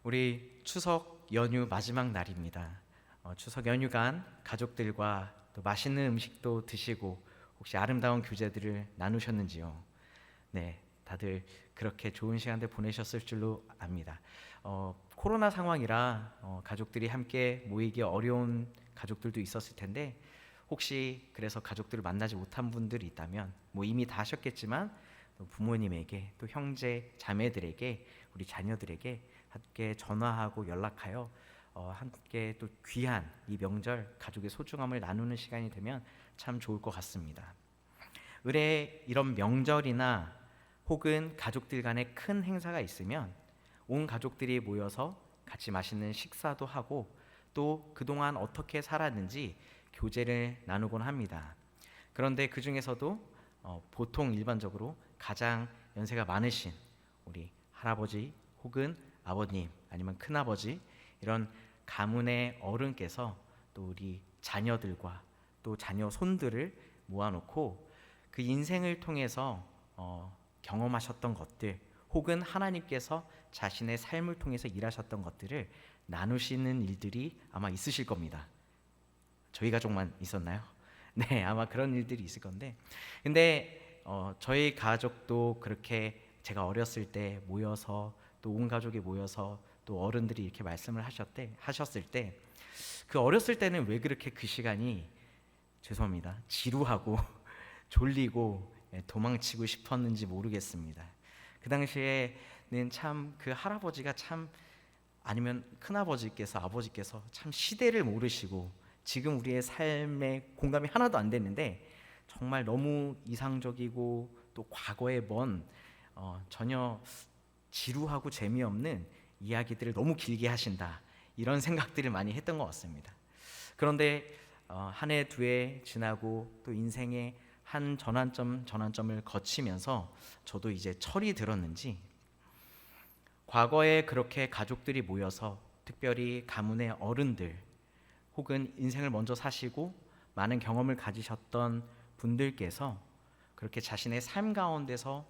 우리 추석 연휴 마지막 날입니다. 추석 연휴간 가족들과 또 맛있는 음식도 드시고 혹시 아름다운 교제들을 나누셨는지요? 네, 다들 그렇게 좋은 시간들 보내셨을 줄로 압니다. 코로나 상황이라 가족들이 함께 모이기 어려운 가족들도 있었을 텐데 혹시 그래서 가족들을 만나지 못한 분들이 있다면 이미 다 하셨겠지만 또 부모님에게 또 형제 자매들에게 우리 자녀들에게 함께 전화하고 연락하여 함께 또 귀한 이 명절 가족의 소중함을 나누는 시간이 되면 참 좋을 것 같습니다. 을에 이런 명절이나 혹은 가족들 간의 큰 행사가 있으면 온 가족들이 모여서 같이 맛있는 식사도 하고 또 그동안 어떻게 살았는지 교제를 나누곤 합니다. 그런데 그 중에서도 보통 일반적으로 가장 연세가 많으신 우리 할아버지 혹은 아버님 아니면 큰아버지 이런 가문의 어른께서 또 우리 자녀들과 또 자녀 손들을 모아놓고 그 인생을 통해서 경험하셨던 것들 혹은 하나님께서 자신의 삶을 통해서 일하셨던 것들을 나누시는 일들이 아마 있으실 겁니다. 저희 가족만 있었나요? 네, 아마 그런 일들이 있을 건데 근데 저희 가족도 그렇게 제가 어렸을 때 모여서 또 온 가족이 모여서 또 어른들이 이렇게 말씀을 하셨을 때 그 어렸을 때는 왜 그렇게 그 시간이 죄송합니다 지루하고 졸리고 도망치고 싶었는지 모르겠습니다. 그 당시에는 참 그 할아버지가 참 아니면 큰아버지께서 아버지께서 참 시대를 모르시고 지금 우리의 삶에 공감이 하나도 안 됐는데 정말 너무 이상적이고 또 과거에 먼 전혀 지루하고 재미없는 이야기들을 너무 길게 하신다 이런 생각들을 많이 했던 것 같습니다. 그런데 한 해 두 해 지나고 또 인생의 한 전환점을 거치면서 저도 이제 철이 들었는지 과거에 그렇게 가족들이 모여서 특별히 가문의 어른들 혹은 인생을 먼저 사시고 많은 경험을 가지셨던 분들께서 그렇게 자신의 삶 가운데서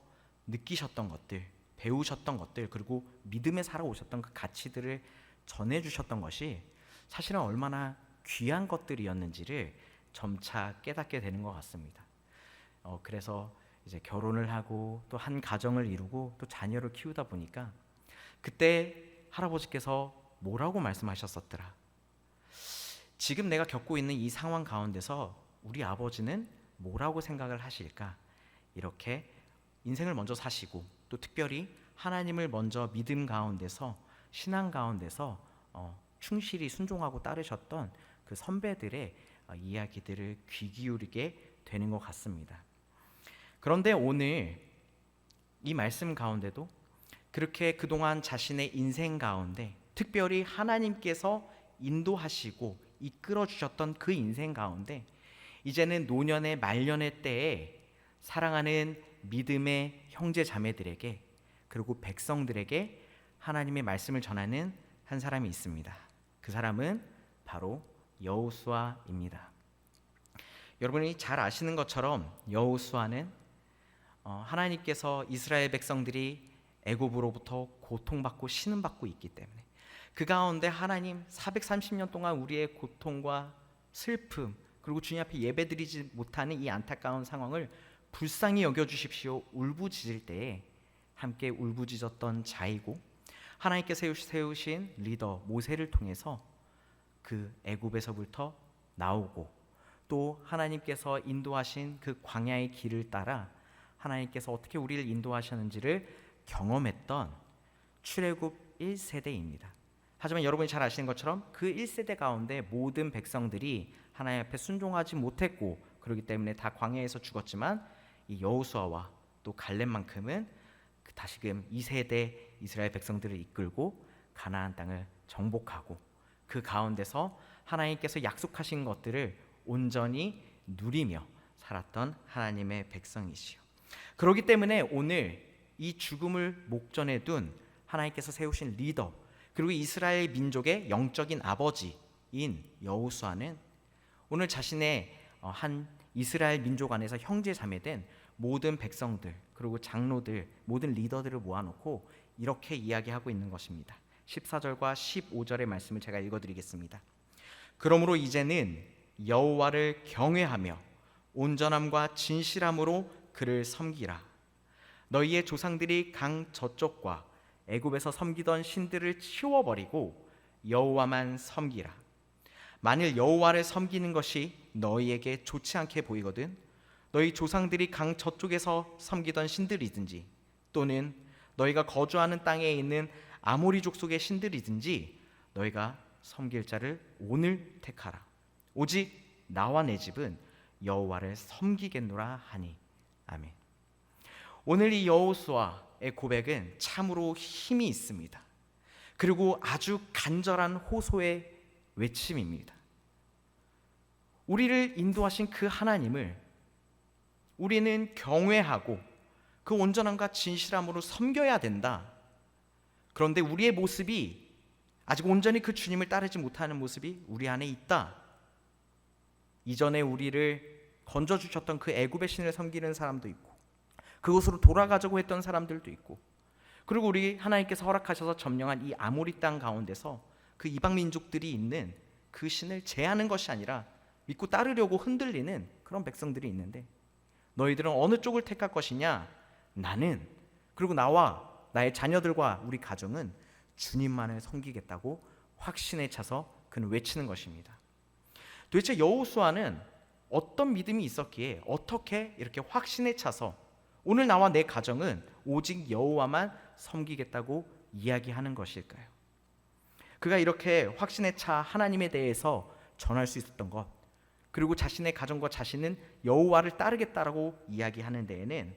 느끼셨던 것들, 배우셨던 것들, 그리고 믿음에 살아오셨던 그 가치들을 전해주셨던 것이 사실은 얼마나 귀한 것들이었는지를 점차 깨닫게 되는 것 같습니다. 그래서 이제 결혼을 하고 또 한 가정을 이루고 또 자녀를 키우다 보니까 그때 할아버지께서 뭐라고 말씀하셨었더라. 지금 내가 겪고 있는 이 상황 가운데서 우리 아버지는 뭐라고 생각을 하실까? 이렇게 인생을 먼저 사시고 또 특별히 하나님을 먼저 믿음 가운데서 신앙 가운데서 충실히 순종하고 따르셨던 그 선배들의 이야기들을 귀 기울이게 되는 것 같습니다. 그런데 오늘 이 말씀 가운데도 그렇게 그동안 자신의 인생 가운데 특별히 하나님께서 인도하시고 이끌어 주셨던 그 인생 가운데 이제는 노년의 말년의 때에 사랑하는 믿음의 형제 자매들에게 그리고 백성들에게 하나님의 말씀을 전하는 한 사람이 있습니다. 그 사람은 바로 여호수아입니다. 여러분이 잘 아시는 것처럼 여호수아는 하나님께서 이스라엘 백성들이 애굽으로부터 고통받고 신음받고 있기 때문에 그 가운데 하나님 430년 동안 우리의 고통과 슬픔 그리고 주님 앞에 예배드리지 못하는 이 안타까운 상황을 불쌍히 여겨주십시오 울부짖을 때에 함께 울부짖었던 자이고 하나님께서 세우신 리더 모세를 통해서 그 애굽에서부터 나오고 또 하나님께서 인도하신 그 광야의 길을 따라 하나님께서 어떻게 우리를 인도하셨는지를 경험했던 출애굽 1세대입니다. 하지만 여러분이 잘 아시는 것처럼 그 1세대 가운데 모든 백성들이 하나님 앞에 순종하지 못했고 그렇기 때문에 다 광야에서 죽었지만 이 여호수아와 또 갈렙만큼은 다시금 2세대 이스라엘 백성들을 이끌고 가나안 땅을 정복하고 그 가운데서 하나님께서 약속하신 것들을 온전히 누리며 살았던 하나님의 백성이시요. 그렇기 때문에 오늘 이 죽음을 목전에 둔 하나님께서 세우신 리더 그리고 이스라엘 민족의 영적인 아버지인 여호수아는 오늘 자신의 한 이스라엘 민족 안에서 형제 자매된 모든 백성들 그리고 장로들 모든 리더들을 모아놓고 이렇게 이야기하고 있는 것입니다. 14절과 15절의 말씀을 제가 읽어드리겠습니다. 그러므로 이제는 여호와를 경외하며 온전함과 진실함으로 그를 섬기라. 너희의 조상들이 강 저쪽과 애굽에서 섬기던 신들을 치워버리고 여호와만 섬기라. 만일 여호와를 섬기는 것이 너희에게 좋지 않게 보이거든 너희 조상들이 강 저쪽에서 섬기던 신들이든지 또는 너희가 거주하는 땅에 있는 아모리 족속의 신들이든지 너희가 섬길 자를 오늘 택하라. 오직 나와 내 집은 여호와를 섬기겠노라 하니. 아멘. 오늘 이 여호수아의 고백은 참으로 힘이 있습니다. 그리고 아주 간절한 호소의 외침입니다. 우리를 인도하신 그 하나님을 우리는 경외하고 그 온전함과 진실함으로 섬겨야 된다. 그런데 우리의 모습이 아직 온전히 그 주님을 따르지 못하는 모습이 우리 안에 있다. 이전에 우리를 건져주셨던 그 애굽의 신을 섬기는 사람도 있고 그곳으로 돌아가자고 했던 사람들도 있고 그리고 우리 하나님께서 허락하셔서 점령한 이 아모리 땅 가운데서 그 이방 민족들이 있는 그 신을 제하는 것이 아니라 믿고 따르려고 흔들리는 그런 백성들이 있는데 너희들은 어느 쪽을 택할 것이냐? 나는 그리고 나와 나의 자녀들과 우리 가정은 주님만을 섬기겠다고 확신에 차서 그는 외치는 것입니다. 도대체 여호수아는 어떤 믿음이 있었기에 어떻게 이렇게 확신에 차서 오늘 나와 내 가정은 오직 여호와만 섬기겠다고 이야기하는 것일까요? 그가 이렇게 확신에 차 하나님에 대해서 전할 수 있었던 것 그리고 자신의 가정과 자신은 여호와를 따르겠다라고 이야기하는 데에는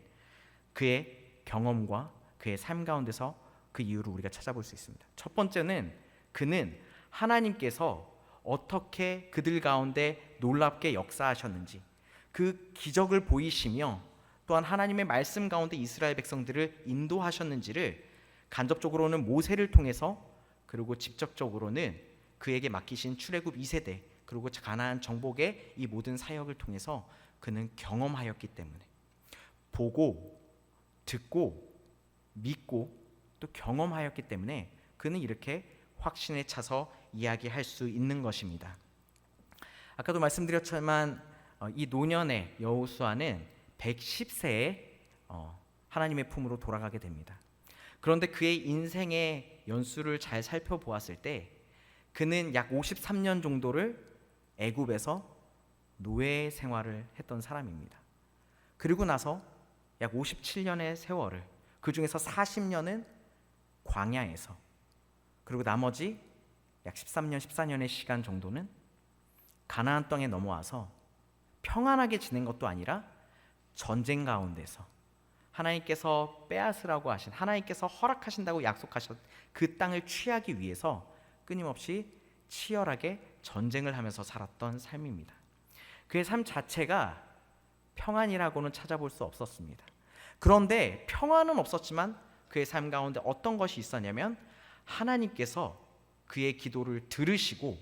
그의 경험과 그의 삶 가운데서 그 이유를 우리가 찾아볼 수 있습니다. 첫 번째는 그는 하나님께서 어떻게 그들 가운데 놀랍게 역사하셨는지 그 기적을 보이시며 또한 하나님의 말씀 가운데 이스라엘 백성들을 인도하셨는지를 간접적으로는 모세를 통해서 그리고 직접적으로는 그에게 맡기신 출애굽 2세대 그리고 가나안 정복의 이 모든 사역을 통해서 그는 경험하였기 때문에 보고 듣고 믿고 또 경험하였기 때문에 그는 이렇게 확신에 차서 이야기할 수 있는 것입니다. 아까도 말씀드렸지만 이 노년의 여호수아는 110세에 하나님의 품으로 돌아가게 됩니다. 그런데 그의 인생의 연수를 잘 살펴보았을 때 그는 약 53년 정도를 애굽에서 노예 생활을 했던 사람입니다. 그리고 나서 약 57년의 세월을 그 중에서 40년은 광야에서 그리고 나머지 약 13년, 14년의 시간 정도는 가나안 땅에 넘어와서 평안하게 지낸 것도 아니라 전쟁 가운데서 하나님께서 빼앗으라고 하신 하나님께서 허락하신다고 약속하신 그 땅을 취하기 위해서 끊임없이 치열하게 전쟁을 하면서 살았던 삶입니다. 그의 삶 자체가 평안이라고는 찾아볼 수 없었습니다. 그런데 평안은 없었지만 그의 삶 가운데 어떤 것이 있었냐면 하나님께서 그의 기도를 들으시고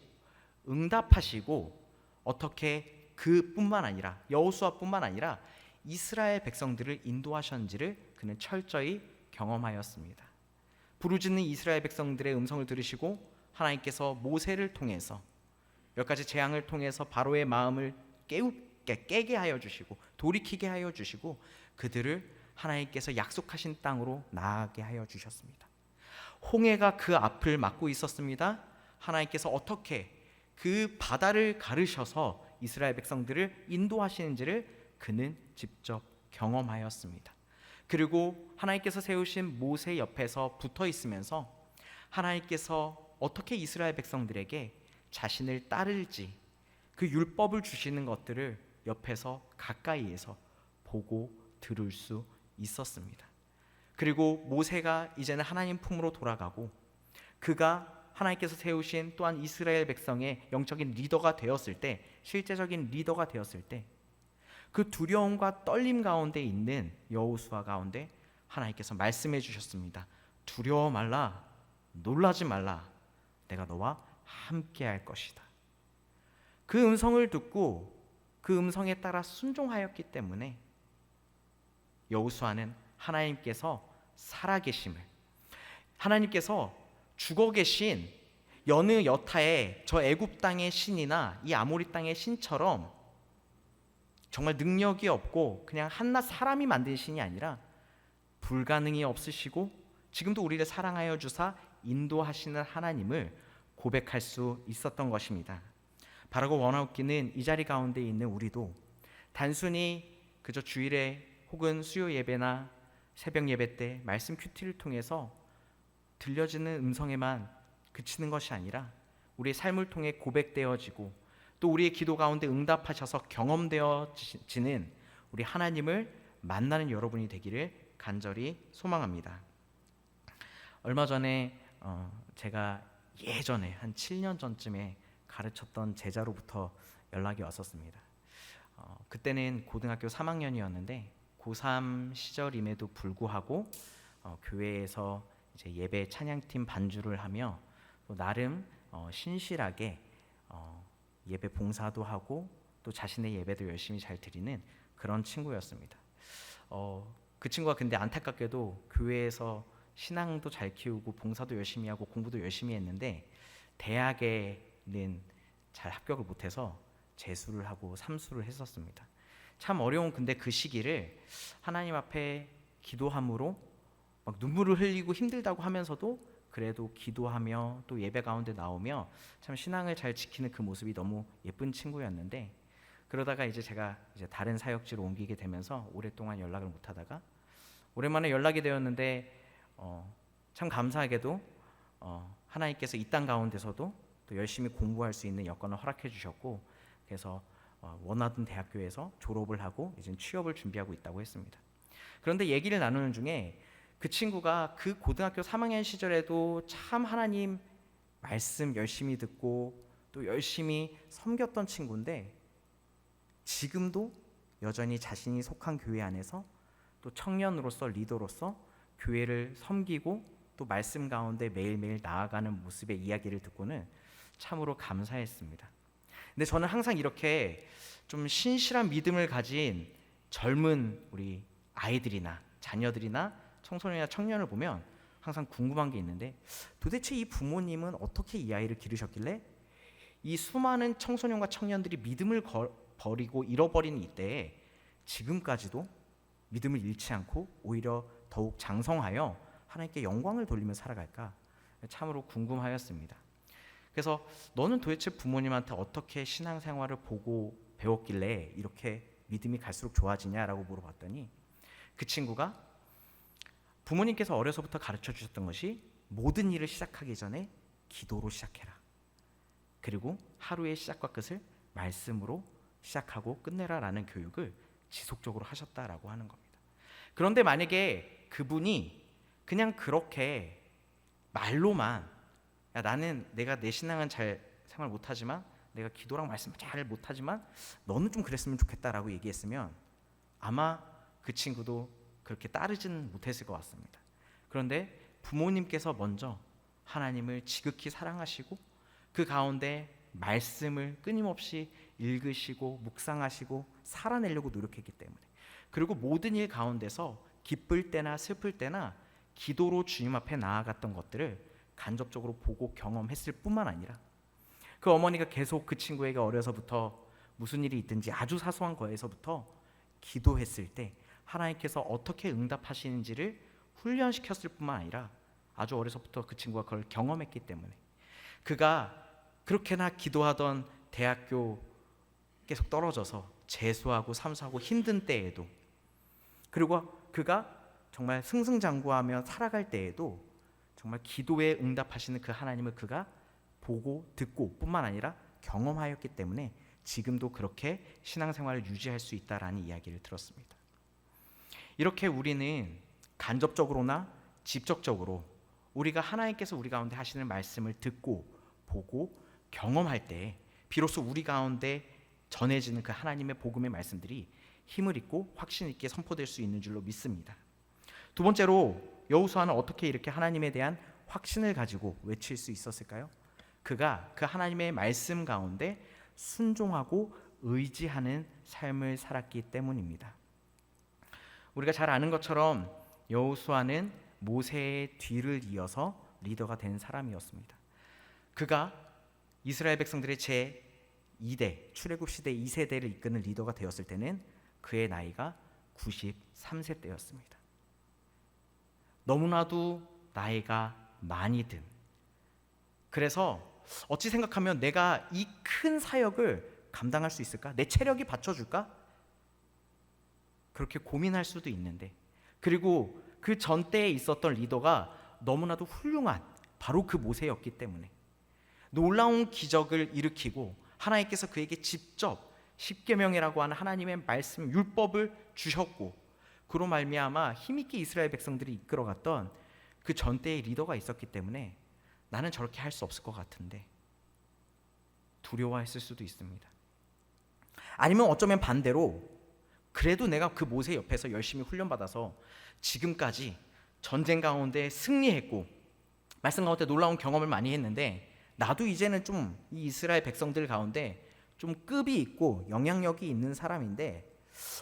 응답하시고 어떻게 그뿐만 아니라 여호수아뿐만 아니라 이스라엘 백성들을 인도하셨는지를 그는 철저히 경험하였습니다. 부르짖는 이스라엘 백성들의 음성을 들으시고 하나님께서 모세를 통해서 몇 가지 재앙을 통해서 바로의 마음을 깨게 하여 주시고 돌이키게 하여 주시고 그들을 하나님께서 약속하신 땅으로 나아가게 하여 주셨습니다. 홍해가 그 앞을 막고 있었습니다. 하나님께서 어떻게 그 바다를 가르셔서 이스라엘 백성들을 인도하시는지를 그는 직접 경험하였습니다. 그리고 하나님께서 세우신 모세 옆에서 붙어 있으면서 하나님께서 어떻게 이스라엘 백성들에게 자신을 따를지 그 율법을 주시는 것들을 옆에서 가까이에서 보고 들을 수 있었습니다. 그리고 모세가 이제는 하나님 품으로 돌아가고 그가 하나님께서 세우신 또한 이스라엘 백성의 영적인 리더가 되었을 때 실제적인 리더가 되었을 때 그 두려움과 떨림 가운데 있는 여호수아 가운데 하나님께서 말씀해 주셨습니다. 두려워 말라, 놀라지 말라, 내가 너와 함께 할 것이다. 그 음성을 듣고 그 음성에 따라 순종하였기 때문에 여호수아는 하나님께서 살아계심을 하나님께서 죽어 계신 여느 여타의 저 애굽 땅의 신이나 이 아모리 땅의 신처럼 정말 능력이 없고 그냥 한낱 사람이 만든 신이 아니라 불가능이 없으시고 지금도 우리를 사랑하여 주사 인도하시는 하나님을 고백할 수 있었던 것입니다. 바라고 원하옵기는 이 자리 가운데 있는 우리도 단순히 그저 주일에 혹은 수요 예배나 새벽 예배 때 말씀 큐티를 통해서 들려지는 음성에만 그치는 것이 아니라 우리의 삶을 통해 고백되어지고 또 우리의 기도 가운데 응답하셔서 경험되어지는 우리 하나님을 만나는 여러분이 되기를 간절히 소망합니다. 얼마 전에 제가 예전에 한 7년 전쯤에 가르쳤던 제자로부터 연락이 왔었습니다. 그때는 고등학교 3학년이었는데 고3 시절임에도 불구하고 교회에서 이제 예배 찬양팀 반주를 하며 또 나름 신실하게 예배 봉사도 하고 또 자신의 예배도 열심히 잘 드리는 그런 친구였습니다. 그 친구가 근데 안타깝게도 교회에서 신앙도 잘 키우고 봉사도 열심히 하고 공부도 열심히 했는데 대학에는 잘 합격을 못해서 재수를 하고 삼수를 했었습니다. 참 어려운 근데 그 시기를 하나님 앞에 기도함으로 막 눈물을 흘리고 힘들다고 하면서도 그래도 기도하며 또 예배 가운데 나오며 참 신앙을 잘 지키는 그 모습이 너무 예쁜 친구였는데 그러다가 이제 제가 이제 다른 사역지로 옮기게 되면서 오랫동안 연락을 못 하다가 오랜만에 연락이 되었는데 참 감사하게도 하나님께서 이 땅 가운데서도 또 열심히 공부할 수 있는 여건을 허락해 주셨고 그래서 원하던 대학교에서 졸업을 하고 이제 취업을 준비하고 있다고 했습니다. 그런데 얘기를 나누는 중에 그 친구가 그 고등학교 3학년 시절에도 참 하나님 말씀 열심히 듣고 또 열심히 섬겼던 친구인데 지금도 여전히 자신이 속한 교회 안에서 또 청년으로서 리더로서 교회를 섬기고 또 말씀 가운데 매일매일 나아가는 모습의 이야기를 듣고는 참으로 감사했습니다. 근데 저는 항상 이렇게 좀 신실한 믿음을 가진 젊은 우리 아이들이나 자녀들이나 청소년이나 청년을 보면 항상 궁금한 게 있는데 도대체 이 부모님은 어떻게 이 아이를 기르셨길래 이 수많은 청소년과 청년들이 믿음을 버리고 잃어버린 이때에 지금까지도 믿음을 잃지 않고 오히려 더욱 장성하여 하나님께 영광을 돌리며 살아갈까 참으로 궁금하였습니다. 그래서 너는 도대체 부모님한테 어떻게 신앙생활을 보고 배웠길래 이렇게 믿음이 갈수록 좋아지냐라고 물어봤더니 그 친구가 부모님께서 어려서부터 가르쳐 주셨던 것이 모든 일을 시작하기 전에 기도로 시작해라. 그리고 하루의 시작과 끝을 말씀으로 시작하고 끝내라라는 교육을 지속적으로 하셨다라고 하는 겁니다. 그런데 만약에 그분이 그냥 그렇게 말로만 야, 나는 내가 내 신앙은 잘 생활 못하지만 내가 기도랑 말씀 잘 못하지만 너는 좀 그랬으면 좋겠다라고 얘기했으면 아마 그 친구도 그렇게 따르지는 못했을 것 같습니다. 그런데 부모님께서 먼저 하나님을 지극히 사랑하시고 그 가운데 말씀을 끊임없이 읽으시고 묵상하시고 살아내려고 노력했기 때문에 그리고 모든 일 가운데서 기쁠 때나 슬플 때나 기도로 주님 앞에 나아갔던 것들을 간접적으로 보고 경험했을 뿐만 아니라 그 어머니가 계속 그 친구에게 어려서부터 무슨 일이 있든지 아주 사소한 거에서부터 기도했을 때 하나님께서 어떻게 응답하시는지를 훈련시켰을 뿐만 아니라 아주 어려서부터 그 친구가 그걸 경험했기 때문에 그가 그렇게나 기도하던 대학교 계속 떨어져서 재수하고 삼수하고 힘든 때에도 그리고 그가 정말 승승장구하며 살아갈 때에도 정말 기도에 응답하시는 그 하나님을 그가 보고 듣고 뿐만 아니라 경험하였기 때문에 지금도 그렇게 신앙생활을 유지할 수 있다라는 이야기를 들었습니다. 이렇게 우리는 간접적으로나 직접적으로 우리가 하나님께서 우리 가운데 하시는 말씀을 듣고 보고 경험할 때 비로소 우리 가운데 전해지는 그 하나님의 복음의 말씀들이 힘을 있고 확신 있게 선포될 수 있는 줄로 믿습니다. 두 번째로 여호수아는 어떻게 이렇게 하나님에 대한 확신을 가지고 외칠 수 있었을까요? 그가 그 하나님의 말씀 가운데 순종하고 의지하는 삶을 살았기 때문입니다. 우리가 잘 아는 것처럼 여호수아는 모세의 뒤를 이어서 리더가 된 사람이었습니다. 그가 이스라엘 백성들의 제2대 출애굽 시대 2세대를 이끄는 리더가 되었을 때는 그의 나이가 93세 때였습니다. 너무나도 나이가 많이 든, 그래서 어찌 생각하면 내가 이 큰 사역을 감당할 수 있을까? 내 체력이 받쳐줄까? 그렇게 고민할 수도 있는데, 그리고 그 전 때에 있었던 리더가 너무나도 훌륭한 바로 그 모세였기 때문에 놀라운 기적을 일으키고 하나님께서 그에게 직접 십계명이라고 하는 하나님의 말씀 율법을 주셨고, 그로 말미암아 힘있게 이스라엘 백성들이 이끌어갔던 그 전 때의 리더가 있었기 때문에 나는 저렇게 할 수 없을 것 같은데 두려워했을 수도 있습니다. 아니면 어쩌면 반대로 그래도 내가 그 모세 옆에서 열심히 훈련받아서 지금까지 전쟁 가운데 승리했고 말씀 가운데 놀라운 경험을 많이 했는데 나도 이제는 좀 이 이스라엘 백성들 가운데 좀 급이 있고 영향력이 있는 사람인데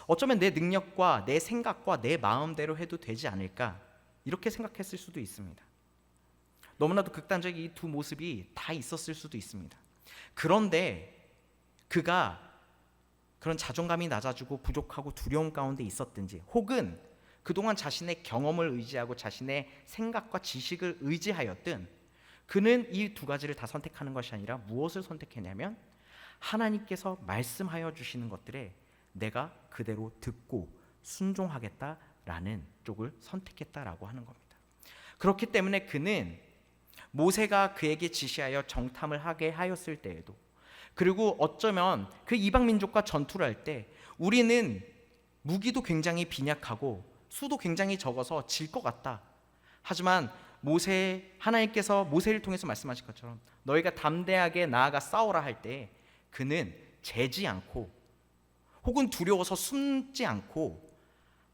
어쩌면 내 능력과 내 생각과 내 마음대로 해도 되지 않을까, 이렇게 생각했을 수도 있습니다. 너무나도 극단적인 이 두 모습이 다 있었을 수도 있습니다. 그런데 그가 그런 자존감이 낮아지고 부족하고 두려움 가운데 있었든지, 혹은 그동안 자신의 경험을 의지하고 자신의 생각과 지식을 의지하였든, 그는 이 두 가지를 다 선택하는 것이 아니라 무엇을 선택했냐면 하나님께서 말씀하여 주시는 것들에 내가 그대로 듣고 순종하겠다라는 쪽을 선택했다라고 하는 겁니다. 그렇기 때문에 그는 모세가 그에게 지시하여 정탐을 하게 하였을 때에도, 그리고 어쩌면 그 이방 민족과 전투를 할 때 우리는 무기도 굉장히 빈약하고 수도 굉장히 적어서 질 것 같다. 하지만 하나님께서 모세를 통해서 말씀하신 것처럼 너희가 담대하게 나아가 싸우라 할 때 그는 재지 않고 혹은 두려워서 숨지 않고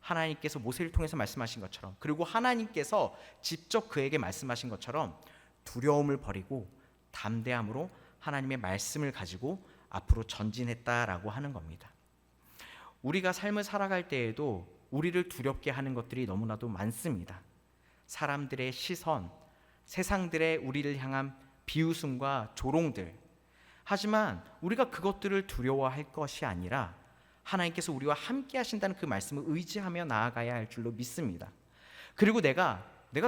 하나님께서 모세를 통해서 말씀하신 것처럼, 그리고 하나님께서 직접 그에게 말씀하신 것처럼 두려움을 버리고 담대함으로 하나님의 말씀을 가지고 앞으로 전진했다라고 하는 겁니다. 우리가 삶을 살아갈 때에도 우리를 두렵게 하는 것들이 너무나도 많습니다. 사람들의 시선, 세상들의 우리를 향한 비웃음과 조롱들. 하지만 우리가 그것들을 두려워할 것이 아니라 하나님께서 우리와 함께 하신다는 그 말씀을 의지하며 나아가야 할 줄로 믿습니다. 그리고 내가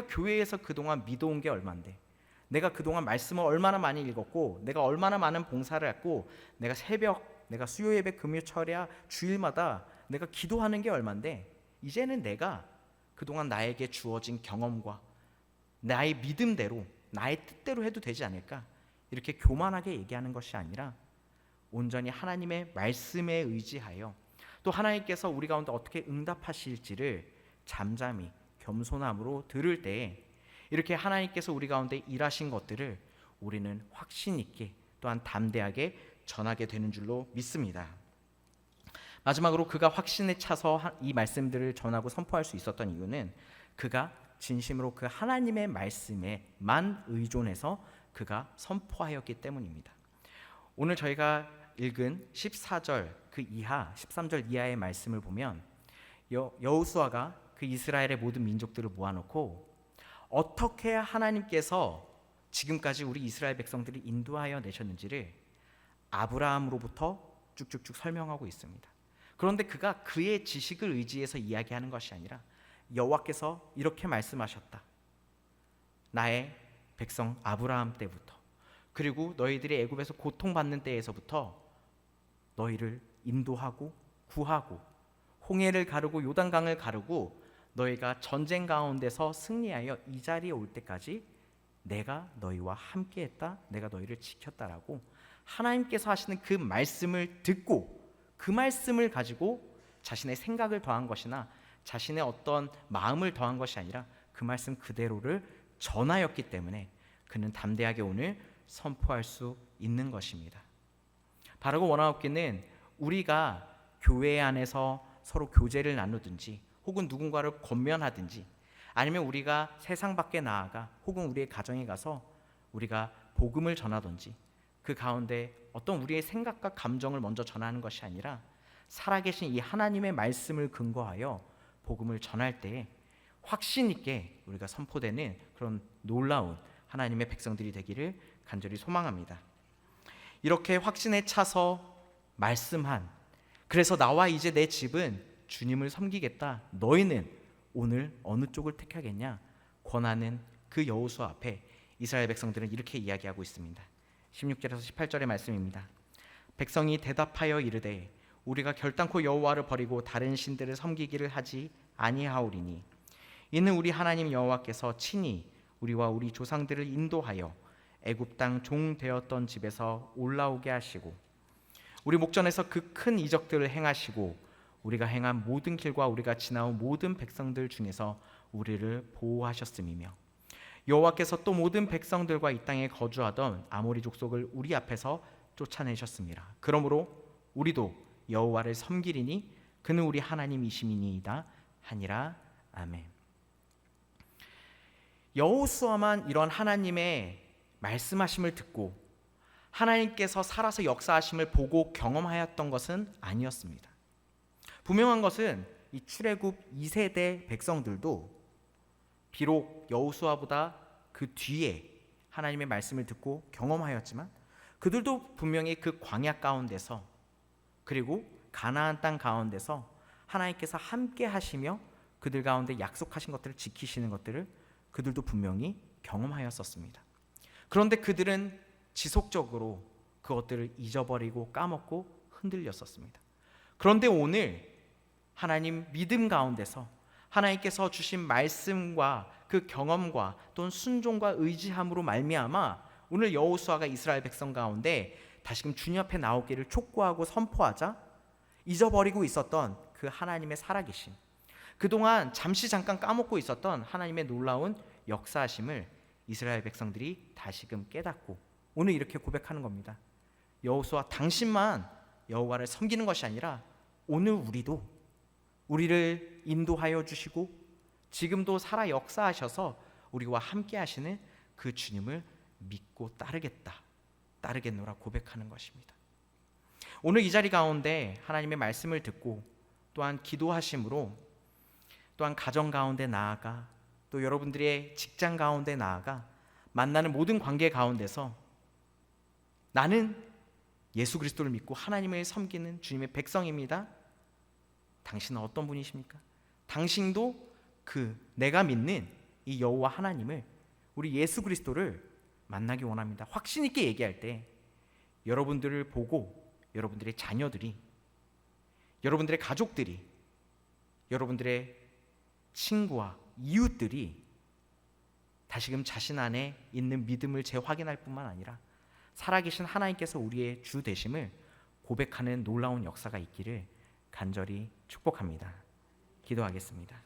교회에서 그동안 믿어온 게 얼만데, 내가 그동안 말씀을 얼마나 많이 읽었고, 내가 얼마나 많은 봉사를 했고, 내가 내가 수요 예배, 금요 철야, 주일마다 내가 기도하는 게 얼만데, 이제는 내가 그동안 나에게 주어진 경험과 나의 믿음대로, 나의 뜻대로 해도 되지 않을까, 이렇게 교만하게 얘기하는 것이 아니라 온전히 하나님의 말씀에 의지하여 또 하나님께서 우리 가운데 어떻게 응답하실지를 잠잠히 겸손함으로 들을 때에 이렇게 하나님께서 우리 가운데 일하신 것들을 우리는 확신 있게 또한 담대하게 전하게 되는 줄로 믿습니다. 마지막으로 그가 확신에 차서 이 말씀들을 전하고 선포할 수 있었던 이유는 그가 진심으로 그 하나님의 말씀에만 의존해서 그가 선포하였기 때문입니다. 오늘 저희가 읽은 14절 그 이하, 13절 이하의 말씀을 보면 여호수아가 그 이스라엘의 모든 민족들을 모아놓고 어떻게 하나님께서 지금까지 우리 이스라엘 백성들을 인도하여 내셨는지를 아브라함으로부터 쭉쭉쭉 설명하고 있습니다. 그런데 그가 그의 지식을 의지해서 이야기하는 것이 아니라 여호와께서 이렇게 말씀하셨다. 나의 백성 아브라함 때부터, 그리고 너희들이 애굽에서 고통받는 때에서부터 너희를 인도하고 구하고 홍해를 가르고 요단강을 가르고 너희가 전쟁 가운데서 승리하여 이 자리에 올 때까지 내가 너희와 함께했다, 내가 너희를 지켰다라고 하나님께서 하시는 그 말씀을 듣고 그 말씀을 가지고 자신의 생각을 더한 것이나 자신의 어떤 마음을 더한 것이 아니라 그 말씀 그대로를 전하였기 때문에 그는 담대하게 오늘 선포할 수 있는 것입니다. 바르고 원하옵기는 우리가 교회 안에서 서로 교제를 나누든지 혹은 누군가를 권면하든지 아니면 우리가 세상 밖에 나아가 혹은 우리의 가정에 가서 우리가 복음을 전하든지 그 가운데 어떤 우리의 생각과 감정을 먼저 전하는 것이 아니라 살아계신 이 하나님의 말씀을 근거하여 복음을 전할 때 확신 있게 우리가 선포되는 그런 놀라운 하나님의 백성들이 되기를 간절히 소망합니다. 이렇게 확신에 차서 말씀한, 그래서 나와 이제 내 집은 주님을 섬기겠다, 너희는 오늘 어느 쪽을 택하겠냐 권하는 그 여호수아 앞에 이스라엘 백성들은 이렇게 이야기하고 있습니다. 16절에서 18절의 말씀입니다. 백성이 대답하여 이르되 우리가 결단코 여호와를 버리고 다른 신들을 섬기기를 하지 아니하오리니 이는 우리 하나님 여호와께서 친히 우리와 우리 조상들을 인도하여 애굽 땅 종 되었던 집에서 올라오게 하시고 우리 목전에서 그 큰 이적들을 행하시고 우리가 행한 모든 길과 우리가 지나온 모든 백성들 중에서 우리를 보호하셨음이며 여호와께서 또 모든 백성들과 이 땅에 거주하던 아모리 족속을 우리 앞에서 쫓아내셨습니다. 그러므로 우리도 여호와를 섬기리니 그는 우리 하나님이심이니이다 하니라. 아멘. 여호수아만 이런 하나님의 말씀하심을 듣고 하나님께서 살아서 역사하심을 보고 경험하였던 것은 아니었습니다. 분명한 것은 이 출애굽 2세대 백성들도 비록 여호수아보다 그 뒤에 하나님의 말씀을 듣고 경험하였지만 그들도 분명히 그 광야 가운데서 그리고 가나안 땅 가운데서 하나님께서 함께 하시며 그들 가운데 약속하신 것들을 지키시는 것들을 그들도 분명히 경험하였었습니다. 그런데 그들은 지속적으로 그것들을 잊어버리고 까먹고 흔들렸었습니다. 그런데 오늘 하나님 믿음 가운데서 하나님께서 주신 말씀과 그 경험과 또는 순종과 의지함으로 말미암아 오늘 여호수아가 이스라엘 백성 가운데 다시금 주님 앞에 나오기를 촉구하고 선포하자 잊어버리고 있었던 그 하나님의 살아계심, 그동안 잠깐 까먹고 있었던 하나님의 놀라운 역사하심을 이스라엘 백성들이 다시금 깨닫고 오늘 이렇게 고백하는 겁니다. 여호수아, 당신만 여호와를 섬기는 것이 아니라 오늘 우리를 인도하여 주시고 지금도 살아 역사하셔서 우리와 함께 하시는 그 주님을 믿고 따르겠노라 고백하는 것입니다. 오늘 이 자리 가운데 하나님의 말씀을 듣고 또한 기도하심으로 또한 가정 가운데 나아가 또 여러분들의 직장 가운데 나아가 만나는 모든 관계 가운데서 나는 예수 그리스도를 믿고 하나님을 섬기는 주님의 백성입니다. 당신은 어떤 분이십니까? 당신도 내가 믿는 이 여호와 하나님을, 우리 예수 그리스도를 만나기 원합니다. 확신 있게 얘기할 때 여러분들을 보고 여러분들의 자녀들이, 여러분들의 가족들이, 여러분들의 친구와 이웃들이 다시금 자신 안에 있는 믿음을 재확인할 뿐만 아니라 살아계신 하나님께서 우리의 주 되심을 고백하는 놀라운 역사가 있기를 간절히 축복합니다. 기도하겠습니다.